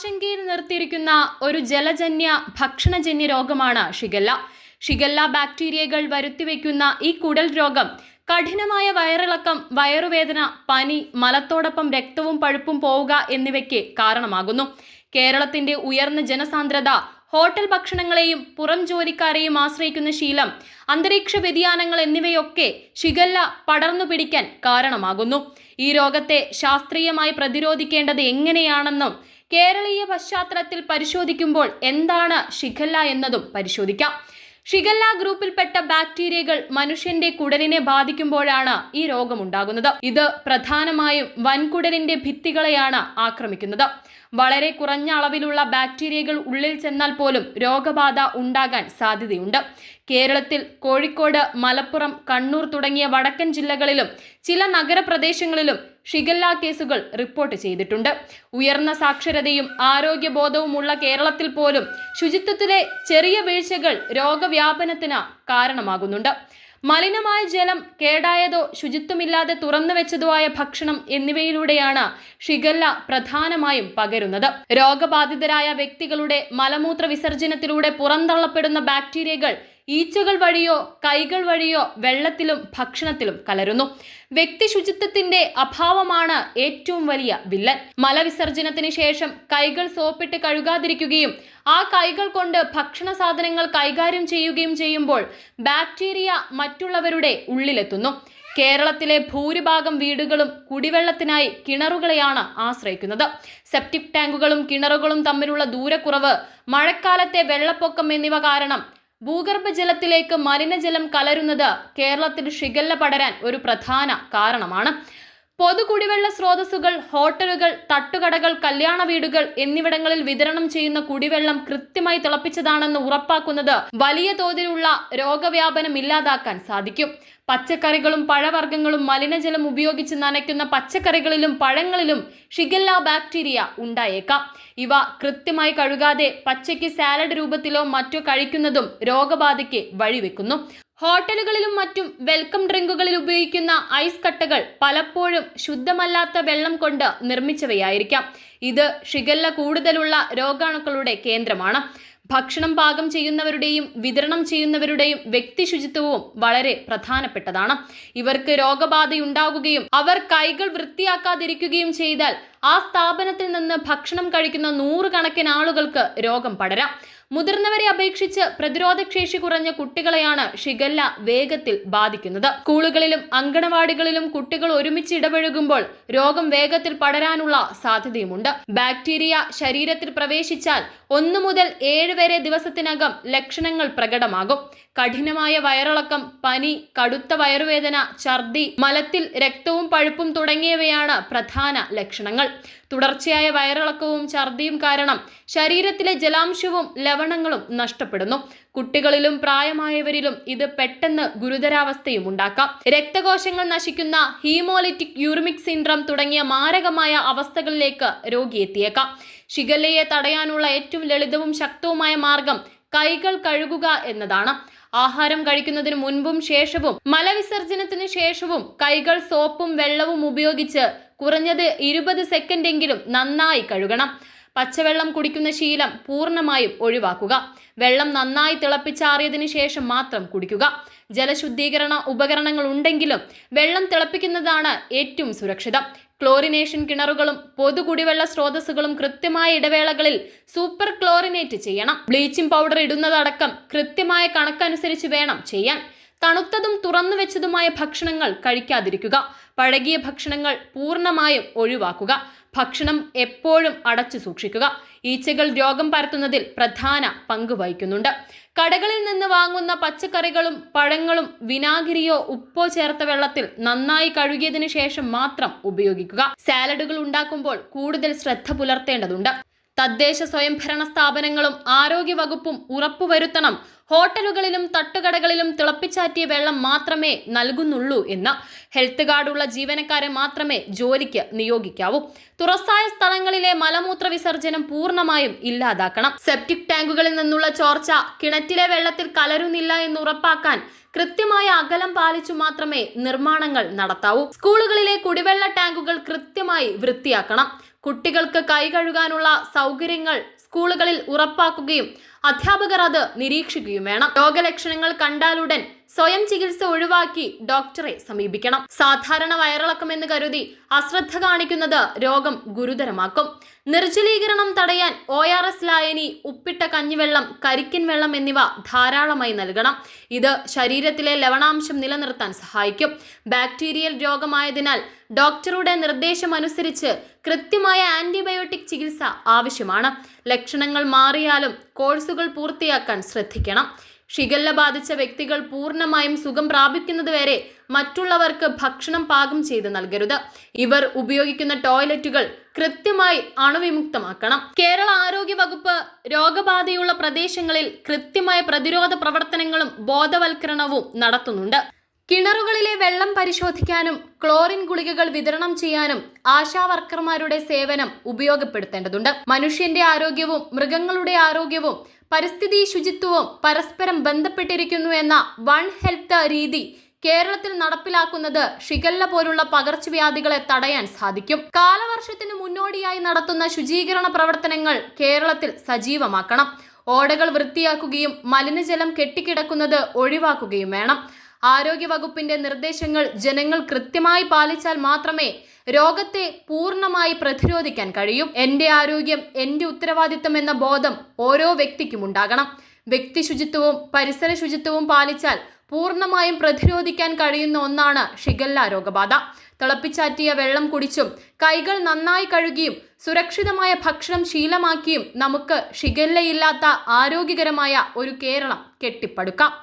ആശങ്കയിൽ നിർത്തിയിരിക്കുന്ന ഒരു ജലജന്യ ഭക്ഷണജന്യ രോഗമാണ് shigella. Shigella ബാക്ടീരിയകൾ വരുത്തിവെക്കുന്ന ഈ കുടൽ രോഗം കഠിനമായ വയറിളക്കം, വയറുവേദന, പനി, മലത്തോടൊപ്പം രക്തവും പഴുപ്പും പോവുക എന്നിവയ്ക്ക് കാരണമാകുന്നു. കേരളത്തിന്റെ ഉയർന്ന ജനസാന്ദ്രത, ഹോട്ടൽ ഭക്ഷണങ്ങളെയും പുറം ജോലിക്കാരെയും ആശ്രയിക്കുന്ന ശീലം, അന്തരീക്ഷ വ്യതിയാനങ്ങൾ എന്നിവയൊക്കെ ഷിഗല്ല പടർന്നു പിടിക്കാൻ കാരണമാകുന്നു. ഈ രോഗത്തെ ശാസ്ത്രീയമായി പ്രതിരോധിക്കേണ്ടത് എങ്ങനെയാണെന്നും കേരളീയ പശ്ചാത്തലത്തിൽ പരിശോധിക്കുമ്പോൾ എന്താണ് ഷിഗല്ല എന്നതും പരിശോധിക്കാം. ഷിഗല്ല ഗ്രൂപ്പിൽപ്പെട്ട ബാക്ടീരിയകൾ മനുഷ്യന്റെ കുടലിനെ ബാധിക്കുമ്പോഴാണ് ഈ രോഗമുണ്ടാകുന്നത്. ഇത് പ്രധാനമായും വൻകുടലിന്റെ ഭിത്തികളെയാണ് ആക്രമിക്കുന്നത്. വളരെ കുറഞ്ഞ അളവിലുള്ള ബാക്ടീരിയകൾ ഉള്ളിൽ ചെന്നാൽ പോലും രോഗബാധ ഉണ്ടാകാൻ സാധ്യതയുണ്ട്. കേരളത്തിൽ കോഴിക്കോട്, മലപ്പുറം, കണ്ണൂർ തുടങ്ങിയ വടക്കൻ ജില്ലകളിലും ചില നഗരപ്രദേശങ്ങളിലും ഷിഗല്ല കേസുകൾ റിപ്പോർട്ട് ചെയ്തിട്ടുണ്ട്. ഉയർന്ന സാക്ഷരതയും ആരോഗ്യബോധവുമുള്ള കേരളത്തിൽ പോലും ശുചിത്വത്തിലെ ചെറിയ വീഴ്ചകൾ രോഗവ്യാപനത്തിന് കാരണമാകുന്നുണ്ട്. മലിനമായ ജലം, കേടായതോ ശുചിത്വമില്ലാതെ തുറന്നു വെച്ചതോ ആയ ഭക്ഷണം എന്നിവയിലൂടെയാണ് ഷിഗല്ല പ്രധാനമായും പകരുന്നത്. രോഗബാധിതരായ വ്യക്തികളുടെ മലമൂത്ര വിസർജനത്തിലൂടെ പുറന്തള്ളപ്പെടുന്ന ബാക്ടീരിയകൾ ഈച്ചകൾ വഴിയോ കൈകൾ വഴിയോ വെള്ളത്തിലും ഭക്ഷണത്തിലും കലരുന്നു. വ്യക്തി ശുചിത്വത്തിന്റെ അഭാവമാണ് ഏറ്റവും വലിയ വില്ലൻ. മലവിസർജനത്തിന് ശേഷം കൈകൾ സോപ്പിട്ട് കഴുകാതിരിക്കുകയും ആ കൈകൾ കൊണ്ട് ഭക്ഷണ സാധനങ്ങൾ കൈകാര്യം ചെയ്യുകയും ചെയ്യുമ്പോൾ ബാക്ടീരിയ മറ്റുള്ളവരുടെ ഉള്ളിലെത്തുന്നു. കേരളത്തിലെ ഭൂരിഭാഗം വീടുകളും കുടിവെള്ളത്തിനായി കിണറുകളെയാണ് ആശ്രയിക്കുന്നത്. സെപ്റ്റിക് ടാങ്കുകളും കിണറുകളും തമ്മിലുള്ള ദൂരക്കുറവ്, മഴക്കാലത്തെ വെള്ളപ്പൊക്കം എന്നിവ കാരണം ഭൂഗർഭജലത്തിലേക്ക് മലിനജലം കലരുന്നത് കേരളത്തിൽ ഷിഗല്ല പടരാൻ ഒരു പ്രധാന കാരണമാണ്. പൊതു കുടിവെള്ള സ്രോതസ്സുകൾ, ഹോട്ടലുകൾ, തട്ടുകടകൾ, കല്യാണ വീടുകൾ എന്നിവിടങ്ങളിൽ വിതരണം ചെയ്യുന്ന കുടിവെള്ളം കൃത്യമായി തിളപ്പിച്ചതാണെന്ന് ഉറപ്പാക്കുന്നത് വലിയ തോതിലുള്ള രോഗവ്യാപനം ഇല്ലാതാക്കാൻ സാധിക്കും. പച്ചക്കറികളും പഴവർഗ്ഗങ്ങളും മലിനജലം ഉപയോഗിച്ച് നനയ്ക്കുന്ന പച്ചക്കറികളിലും പഴങ്ങളിലും ഷിഗല്ല ബാക്ടീരിയ ഉണ്ടായേക്കാം. ഇവ കൃത്യമായി കഴുകാതെ പച്ചയ്ക്ക് സാലഡ് രൂപത്തിലോ മറ്റോ കഴിക്കുന്നതും രോഗബാധയ്ക്ക് വഴിവെക്കുന്നു. ഹോട്ടലുകളിലും മറ്റും വെൽക്കം ഡ്രിങ്കുകളിൽ ഉപയോഗിക്കുന്ന ഐസ് കട്ടകൾ പലപ്പോഴും ശുദ്ധമല്ലാത്ത വെള്ളം കൊണ്ട് നിർമ്മിച്ചവയായിരിക്കാം. ഇത് ഷിഗല്ല കൂടുതലുള്ള രോഗാണുക്കളുടെ കേന്ദ്രമാണ്. ഭക്ഷണം പാകം ചെയ്യുന്നവരുടെയും വിതരണം ചെയ്യുന്നവരുടെയും വ്യക്തി ശുചിത്വവും വളരെ പ്രധാനപ്പെട്ടതാണ്. ഇവർക്ക് രോഗബാധയുണ്ടാകുകയും അവർ കൈകൾ വൃത്തിയാക്കാതിരിക്കുകയും ചെയ്താൽ ആ സ്ഥാപനത്തിൽ നിന്ന് ഭക്ഷണം കഴിക്കുന്ന നൂറുകണക്കിന് ആളുകൾക്ക് രോഗം പടരാം. മുതിർന്നവരെ അപേക്ഷിച്ച് പ്രതിരോധശേഷി കുറഞ്ഞ കുട്ടികളെയാണ് ഷിഗല്ല വേഗത്തിൽ ബാധിക്കുന്നത്. സ്കൂളുകളിലും അങ്കണവാടികളിലും കുട്ടികൾ ഒരുമിച്ച് ഇടപഴകുമ്പോൾ രോഗം വേഗത്തിൽ പടരാനുള്ള സാധ്യതയുമുണ്ട്. ബാക്ടീരിയ ശരീരത്തിൽ പ്രവേശിച്ചാൽ 1 മുതൽ 7 വരെ ദിവസത്തിനകം ലക്ഷണങ്ങൾ പ്രകടമാകും. കഠിനമായ വയറിളക്കം, പനി, കടുത്ത വയറുവേദന, ഛർദി, മലത്തിൽ രക്തവും പഴുപ്പും തുടങ്ങിയവയാണ് പ്രധാന ലക്ഷണങ്ങൾ. തുടർച്ചയായ വയറിളക്കവും ഛർദിയും കാരണം ശരീരത്തിലെ ജലാംശവും ലവണങ്ങളും നഷ്ടപ്പെടുന്നു. കുട്ടികളിലും പ്രായമായവരിലും ഇത് പെട്ടെന്ന് ഗുരുതരാവസ്ഥയും ഉണ്ടാക്കാം. രക്തകോശങ്ങൾ നശിക്കുന്ന ഹീമോലിറ്റിക് യൂറിമിക് സിൻഡ്രം തുടങ്ങിയ മാരകമായ അവസ്ഥകളിലേക്ക് രോഗി എത്തിയേക്കാം. ഷിഗല്ലയെ തടയാനുള്ള ഏറ്റവും ലളിതവും ശക്തവുമായ മാർഗം കൈകൾ കഴുകുക എന്നതാണ്. ആഹാരം കഴിക്കുന്നതിന് മുൻപും ശേഷവും മലവിസർജനത്തിന് ശേഷവും കൈകൾ സോപ്പും വെള്ളവും ഉപയോഗിച്ച് കുറഞ്ഞത് 20 സെക്കൻഡെങ്കിലും നന്നായി കഴുകണം. പച്ചവെള്ളം കുടിക്കുന്ന ശീലം പൂർണ്ണമായും ഒഴിവാക്കുക. വെള്ളം നന്നായി തിളപ്പിച്ചാറിയതിനു ശേഷം മാത്രം കുടിക്കുക. ജലശുദ്ധീകരണ ഉപകരണങ്ങൾ ഉണ്ടെങ്കിലും വെള്ളം തിളപ്പിക്കുന്നതാണ് ഏറ്റവും സുരക്ഷിതം. ക്ലോറിനേഷൻ കിണറുകളും പൊതു കുടിവെള്ള സ്രോതസ്സുകളും കൃത്യമായ ഇടവേളകളിൽ സൂപ്പർ ക്ലോറിനേറ്റ് ചെയ്യണം. ബ്ലീച്ചിങ് പൗഡർ ഇടുന്നതടക്കം കൃത്യമായ കണക്കനുസരിച്ച് വേണം ചെയ്യാൻ. തണുത്തതും തുറന്നു വെച്ചതുമായ ഭക്ഷണങ്ങൾ കഴിക്കാതിരിക്കുക. പഴകിയ ഭക്ഷണങ്ങൾ പൂർണ്ണമായും ഒഴിവാക്കുക. ഭക്ഷണം എപ്പോഴും അടച്ചു സൂക്ഷിക്കുക. ഈച്ചകൾ രോഗം പരത്തുന്നതിൽ പ്രധാന പങ്ക് വഹിക്കുന്നുണ്ട്. കടകളിൽ നിന്ന് വാങ്ങുന്ന പച്ചക്കറികളും പഴങ്ങളും വിനാഗിരിയോ ഉപ്പോ ചേർത്ത വെള്ളത്തിൽ നന്നായി കഴുകിയതിനു ശേഷം മാത്രം ഉപയോഗിക്കുക. സാലഡുകൾ ഉണ്ടാക്കുമ്പോൾ കൂടുതൽ ശ്രദ്ധ പുലർത്തേണ്ടതുണ്ട്. തദ്ദേശ സ്വയംഭരണ സ്ഥാപനങ്ങളും ആരോഗ്യവകുപ്പും ഉറപ്പുവരുത്തണം ഹോട്ടലുകളിലും തട്ടുകടകളിലും തിളപ്പിച്ചാറ്റിയ വെള്ളം മാത്രമേ നൽകുന്നുള്ളൂ എന്ന്. ഹെൽത്ത് കാർഡുള്ള ജീവനക്കാരെ മാത്രമേ ജോലിക്ക് നിയോഗിക്കാവൂ. തുറസായ സ്ഥലങ്ങളിലെ മലമൂത്ര വിസർജനം പൂർണ്ണമായും ഇല്ലാതാക്കണം. സെപ്റ്റിക് ടാങ്കുകളിൽ നിന്നുള്ള ചോർച്ച കിണറ്റിലെ വെള്ളത്തിൽ കലരുന്നില്ല എന്ന് ഉറപ്പാക്കാൻ കൃത്യമായ അകലം പാലിച്ചു മാത്രമേ നിർമ്മാണങ്ങൾ നടത്താവൂ. സ്കൂളുകളിലെ കുടിവെള്ള ടാങ്കുകൾ കൃത്യമായി വൃത്തിയാക്കണം. കുട്ടികൾക്ക് കൈ കഴുകാനുള്ള സൗകര്യങ്ങൾ സ്കൂളുകളിൽ ഉറപ്പാക്കുകയും അധ്യാപകർ അത് നിരീക്ഷിക്കുകയും വേണം. രോഗലക്ഷണങ്ങൾ കണ്ടാലുടൻ സ്വയം ചികിത്സ ഒഴിവാക്കി ഡോക്ടറെ സമീപിക്കണം. സാധാരണ വയറിളക്കമെന്ന് കരുതി അശ്രദ്ധ കാണിക്കുന്നത് രോഗം ഗുരുതരമാക്കും. നിർജ്ജലീകരണം തടയാൻ ORS ലായനി, ഉപ്പിട്ട കഞ്ഞിവെള്ളം, കരിക്കിൻ വെള്ളം എന്നിവ ധാരാളമായി നൽകണം. ഇത് ശരീരത്തിലെ ലവണാംശം നിലനിർത്താൻ സഹായിക്കും. ബാക്ടീരിയൽ രോഗമായതിനാൽ ഡോക്ടറുടെ നിർദ്ദേശമനുസരിച്ച് കൃത്യമായ ആന്റിബയോട്ടിക് ചികിത്സ ആവശ്യമാണ്. ലക്ഷണങ്ങൾ മാറിയാലും കോഴ്സുകൾ പൂർത്തിയാക്കാൻ ശ്രദ്ധിക്കണം. ഷിഗല്ല ബാധിച്ച വ്യക്തികൾ പൂർണ്ണമായും സുഖം പ്രാപിക്കുന്നതുവരെ മറ്റുള്ളവർക്ക് ഭക്ഷണം പാകം ചെയ്ത് നൽകരുത്. ഇവർ ഉപയോഗിക്കുന്ന ടോയ്ലറ്റുകൾ കൃത്യമായി അണുവിമുക്തമാക്കണം. കേരള ആരോഗ്യ വകുപ്പ് രോഗബാധയുള്ള പ്രദേശങ്ങളിൽ കൃത്യമായ പ്രതിരോധ പ്രവർത്തനങ്ങളും ബോധവൽക്കരണവും നടത്തുന്നുണ്ട്. കിണറുകളിലെ വെള്ളം പരിശോധിക്കാനും ക്ലോറിൻ ഗുളികകൾ വിതരണം ചെയ്യാനും ആശാവർക്കർമാരുടെ സേവനം ഉപയോഗപ്പെടുത്തേണ്ടതുണ്ട്. മനുഷ്യന്റെ ആരോഗ്യവും മൃഗങ്ങളുടെ ആരോഗ്യവും പരിസ്ഥിതി ശുചിത്വവും പരസ്പരം ബന്ധപ്പെട്ടിരിക്കുന്നു എന്ന വൺ ഹെൽത്ത് രീതി കേരളത്തിൽ നടപ്പിലാക്കുന്നത് ഷിഗല്ല പോലുള്ള പകർച്ചവ്യാധികളെ തടയാൻ സാധിക്കും. കാലവർഷത്തിന് മുന്നോടിയായി നടത്തുന്ന ശുചീകരണ പ്രവർത്തനങ്ങൾ കേരളത്തിൽ സജീവമാക്കണം. ഓടകൾ വൃത്തിയാക്കുകയും മലിനജലം കെട്ടിക്കിടക്കുന്നത് ഒഴിവാക്കുകയും വേണം. ആരോഗ്യ വകുപ്പിന്റെ നിർദ്ദേശങ്ങൾ ജനങ്ങൾ കൃത്യമായി പാലിച്ചാൽ മാത്രമേ രോഗത്തെ പൂർണ്ണമായി പ്രതിരോധിക്കാൻ കഴിയൂ. എന്റെ ആരോഗ്യം എന്റെ ഉത്തരവാദിത്തം എന്ന ബോധം ഓരോ വ്യക്തിക്കും ഉണ്ടാകണം. വ്യക്തി ശുചിത്വവും പരിസര ശുചിത്വവും പാലിച്ചാൽ പൂർണ്ണമായും പ്രതിരോധിക്കാൻ കഴിയുന്ന ഒന്നാണ് ഷിഗല്ല രോഗബാധ. തിളപ്പിച്ചാറ്റിയ വെള്ളം കുടിച്ചും കൈകൾ നന്നായി കഴുകിയും സുരക്ഷിതമായ ഭക്ഷണം ശീലമാക്കിയും നമുക്ക് ഷിഗല്ലയില്ലാത്ത ആരോഗ്യകരമായ ഒരു കേരളം കെട്ടിപ്പടുക്കാം.